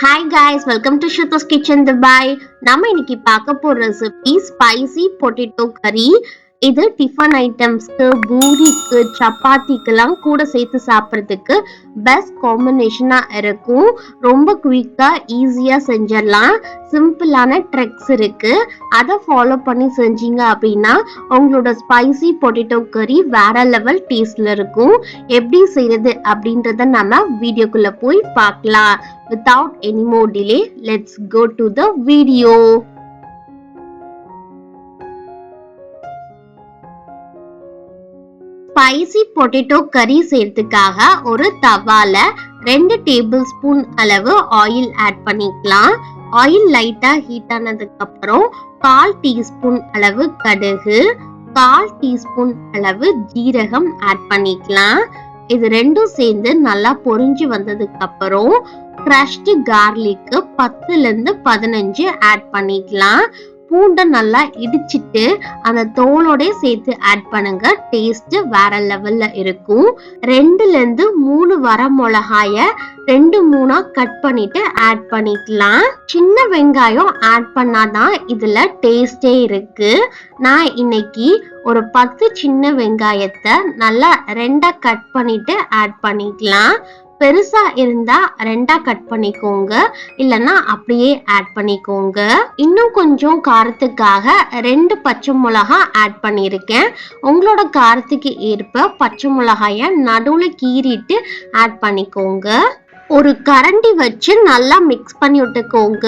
Hi guys, welcome to Shruthiskitchendubai. நம்ம இன்னைக்கு பார்க்க போற ரெசிபி ஸ்பைசி பொட்டேட்டோ கறி. இது டிஃபன் ஐட்டம்ஸ்க்கு, பூரிக்கு, சப்பாத்திக்கெல்லாம் கூட சேர்த்து சாப்பிட்றதுக்கு பெஸ்ட் காம்பினேஷனா இருக்கும். ரொம்ப குயிக்கா ஈஸியா செஞ்சிடலாம். சிம்பிளான ட்ரிக்ஸ் இருக்கு. அதை ஃபாலோ பண்ணி செஞ்சீங்க அப்படின்னா உங்களோட ஸ்பைசி பொட்டேட்டோ கறி வேற லெவல் டேஸ்ட்ல இருக்கும். எப்படி செய்யறது அப்படின்றத நம்ம வீடியோக்குள்ள போய் பார்க்கலாம். Without any more delay, let's go to the video. Spicy potato கறி செய்யறதுக்காக ஒரு தவால 2 டேபிள் ஸ்பூன் அளவு ஆயில் ஆட் பண்ணிக்கலாம். ஆயில் லைட்டா ஹீட் ஆனதுக்கு அப்புறம் 1/4 டீஸ்பூன் அளவு கடுகு, 1/4 டீஸ்பூன் அளவு ஜீரகம் ஆட் பண்ணிக்கலாம். இது ரெண்டும் சேர்ந்து நல்லா பொரிஞ்சு வந்ததுக்கு அப்புறம் கிரஷ்டு கார்லிக் 10 இருந்து 15 ஆட் பண்ணிக்கலாம். பூண்டை நல்லா இடிச்சிட்டு அந்த தோலோட சேர்த்து ஆட் பண்ணுங்க. டேஸ்ட் வேற லெவல்ல இருக்கும். 2 இருந்து 3 வர மிளகாய 2-3 கட் பண்ணிட்டு ஆட் பண்ணிக்கலாம். சின்ன வெங்காயம் ஆட் பண்ணாதான் இதுல டேஸ்டே இருக்கு. நான் இன்னைக்கு ஒரு 10 சின்ன வெங்காயத்தை நல்லா 2 கட் பண்ணிட்டு ஆட் பண்ணிக்கலாம். பெருசா இருந்தா 2 கட் பண்ணிக்கோங்க, இல்லனா அப்படியே ஆட் பண்ணிக்கோங்க. இன்னும் கொஞ்சம் காரத்துக்காக 2 பச்சை மிளகாய் ஆட் பண்ணியிருக்கேன். உங்களோட காரத்துக்கு ஏற்ப பச்சை மிளகாய நடுவுல கீறிட்டு ஆட் பண்ணிக்கோங்க. ஒரு கரண்டி வச்சு நல்லா மிக்ஸ் பண்ணி விட்டுக்கோங்க.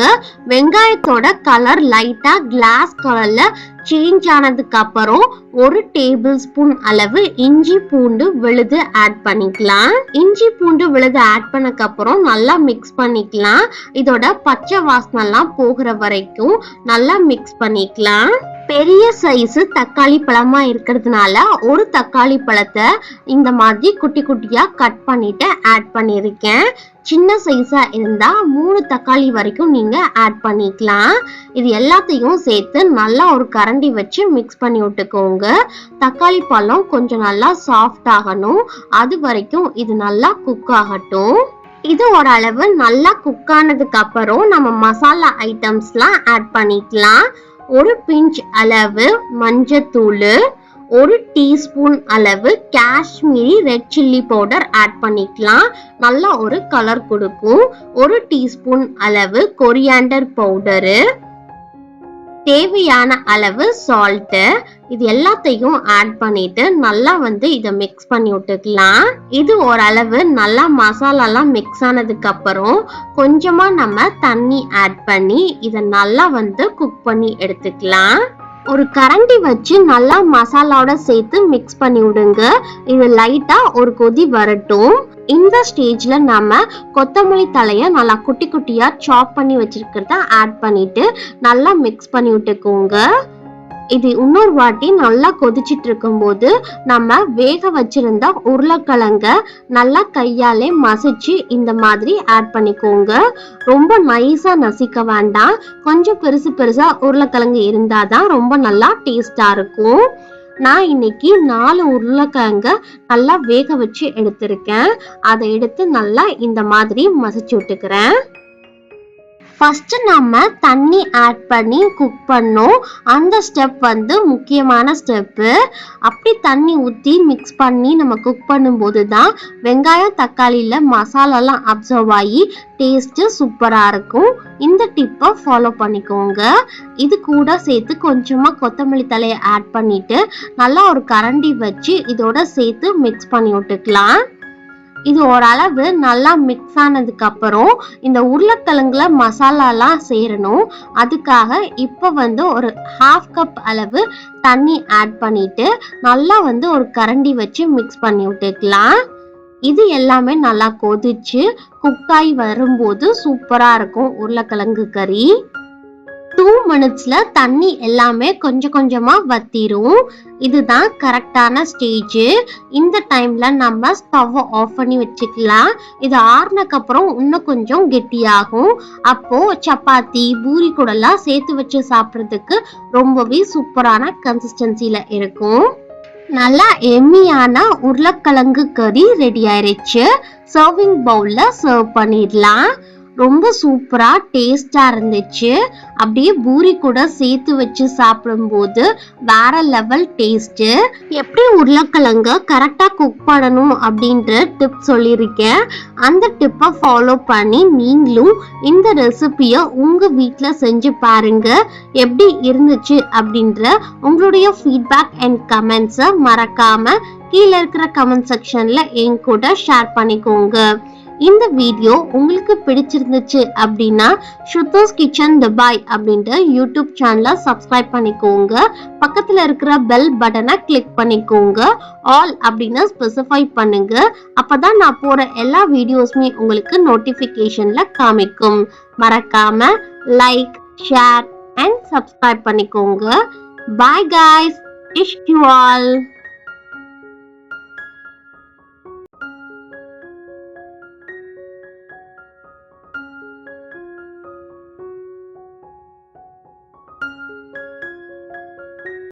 வெங்காயத்தோட கலர் லைட்டா கிளாஸ் கலர்ல சேஞ்ச் ஆனதுக்கு அப்புறம் 1 டேபிள் ஸ்பூன் அளவு இஞ்சி பூண்டு விழுது ஆட் பண்ணிக்கலாம். இஞ்சி பூண்டு விழுது ஆட் பண்ணதுக்கு அப்புறம் நல்லா மிக்ஸ் பண்ணிக்கலாம். இதோட பச்சை வாசனைலாம் போகிற வரைக்கும் நல்லா மிக்ஸ் பண்ணிக்கலாம். பெரிய சைஸ் தக்காளி பழமா இருக்கிறதுனால ஒரு தக்காளி பழத்தை இந்த மாதிரி குட்டி குட்டியா கட் பண்ணிட்டு ஆட் பண்ணிருக்கேன். சின்ன சைஸா இருந்தா 3 தக்காளி வரைக்கும் நீங்க ஆட் பண்ணிக்கலாம். இது எல்லாத்தையும் சேர்த்து நல்லா ஒரு கரண்டி வச்சு மிக்ஸ் பண்ணி விட்டுக்கோங்க. தக்காளி பழம் கொஞ்சம் நல்லா சாஃப்ட் ஆகணும். அது வரைக்கும் இது நல்லா குக் ஆகட்டும். இது ஓரளவு நல்லா குக் ஆனதுக்கு அப்புறம் நம்ம மசாலா ஐட்டம்ஸ்லாம் ஆட் பண்ணிக்கலாம். ஒரு பிஞ்ச் அளவு மஞ்சத்தூள், 1 டீஸ்பூன் அளவு Kashmiri red chilli powder add பண்ணிக்கலாம். நல்லா ஒரு கலர் கொடுக்கும். 1 டீஸ்பூன் அளவு கொரியாண்டர் பவுடரு, தேவையான அளவு சால்ட். இது எல்லாத்தையும் ஆட் பண்ணிட்டு நல்லா இதை மிக்ஸ் பண்ணி விட்டுக்கலாம். இது ஓரளவு நல்லா மசாலாலாம் மிக்ஸ் ஆனதுக்கு அப்புறம் கொஞ்சமா நம்ம தண்ணி ஆட் பண்ணி இதை நல்லா குக் பண்ணி எடுத்துக்கலாம். ஒரு கரண்டி வச்சு நல்லா மசாலாவோட சேர்த்து மிக்ஸ் பண்ணி விடுங்க. இது லைட்டா ஒரு கொதி வரட்டும். இந்த ஸ்டேஜ்ல நம்ம கொத்தமல்லி தலைய நல்லா குட்டி குட்டியா சாப் பண்ணி வச்சிருக்கிறத ஆட் பண்ணிட்டு நல்லா மிக்ஸ் பண்ணி விட்டுக்கோங்க. இது இன்னொரு வாட்டி நல்லா கொதிச்சிட்டு இருக்கும் போது நம்ம வேக வச்சிருந்த உருளைக்கிழங்க நல்லா கையாலே மசிச்சு இந்த மாதிரி ஆட் பண்ணிக்கோங்க. ரொம்ப நைஸா நசிக்க வேண்டாம். கொஞ்சம் பெருசு பெருசா உருளைக்கிழங்கு இருந்தாதான் ரொம்ப நல்லா டேஸ்டா இருக்கும். நான் இன்னைக்கு 4 உருளைக்கிழங்க நல்லா வேக வச்சு எடுத்திருக்கேன். அதை எடுத்து நல்லா இந்த மாதிரி மசிச்சு விட்டுக்கிறேன். ஃபர்ஸ்ட் நம்ம தண்ணி ஆட் பண்ணி குக் பண்ணோம். அந்த ஸ்டெப் முக்கியமான ஸ்டெப்பு. அப்படி தண்ணி ஊற்றி மிக்ஸ் பண்ணி நம்ம குக் பண்ணும்போது தான் வெங்காயம் தக்காளியில மசாலாலாம் அப்சர்வ் ஆகி டேஸ்ட் சூப்பரா இருக்கும். இந்த டிப்பை ஃபாலோ பண்ணிக்கோங்க. இது கூட சேர்த்து கொஞ்சமா கொத்தமல்லி தலையை ஆட் பண்ணிட்டு நல்லா ஒரு கரண்டி வச்சு இதோட சேர்த்து மிக்ஸ் பண்ணி விட்டுக்கலாம். இது ஓரளவு நல்லா மிக்ஸ் ஆனதுக்கு அப்புறம் இந்த உருளைக்கிழங்குல மசாலாலாம் சேரணும். அதுக்காக இப்ப ஒரு 1/2 கப் அளவு தண்ணி ஆட் பண்ணிட்டு நல்லா ஒரு கரண்டி வச்சு மிக்ஸ் பண்ணி விட்டுக்கலாம். இது எல்லாமே நல்லா கொதிச்சு குக்காய் வரும்போது சூப்பரா இருக்கும் உருளைக்கிழங்கு கறி. 2 மினிட்ஸ்ல தண்ணி எல்லாமே கொஞ்சம் கொஞ்சமா வத்திரும். இதுதான் கரெக்டான ஸ்டேஜ். இந்த டைம்ல நம்ம ஸ்டவ் ஆஃப் பண்ணி வச்சுக்கலாம். இது ஆறுனக்கு அப்புறம் இன்னும் கொஞ்சம் கெட்டியாகும். அப்போ சப்பாத்தி பூரி கூடலாம் சேர்த்து வச்சு சாப்பிட்றதுக்கு ரொம்பவே சூப்பரான கன்சிஸ்டன்சில இருக்கும். நல்லா எம்மியான உருளைக்கிழங்கு கறி ரெடி ஆயிருச்சு. சர்விங் பவுல்ல சர்வ் பண்ணிடலாம். ரொம்ப சூப்பரா டேஸ்டா இருந்துச்சு. அப்படியே பூரி கூட சேர்த்து வச்சு சாப்பிடும்போது வேற லெவல் டேஸ்ட். எப்படி உருளைக்கிழங்க கரெக்டா குக் பண்ணணும் அப்படின்ற டிப் சொல்லியிருக்கேன். அந்த டிப்பை ஃபாலோ பண்ணி நீங்களும் இந்த ரெசிபியை உங்க வீட்ல செஞ்சு பாருங்க. எப்படி இருந்துச்சு அப்படின்ற உங்களுடைய ஃபீட்பேக் அண்ட் கமெண்ட்ஸை மறக்காம கீழே இருக்கிற கமெண்ட் செக்ஷன்ல என் கூட ஷேர் பண்ணிக்கோங்க. இந்த வீடியோ உங்களுக்கு பிடிச்சிருந்துச்சு அப்படின்னா ஷ்ருத்திஸ் கிச்சன் துபாய் அப்படின்ற யூடியூப் சேனலை சப்ஸ்கிரைப் பண்ணிக்கோங்க. பக்கத்துல இருக்கிற பெல் பட்டனை கிளிக் பண்ணிக்கோங்க. ஆல் அப்படின்னு ஸ்பெசிஃபை பண்ணுங்க. அப்பதான் நான் போற எல்லா வீடியோஸுமே உங்களுக்கு நோட்டிபிகேஷன்ல காமிக்கும். மறக்காம லைக், ஷேர் அண்ட் சப்ஸ்கிரைப் பண்ணிக்கோங்க. Bye guys. Wish you all.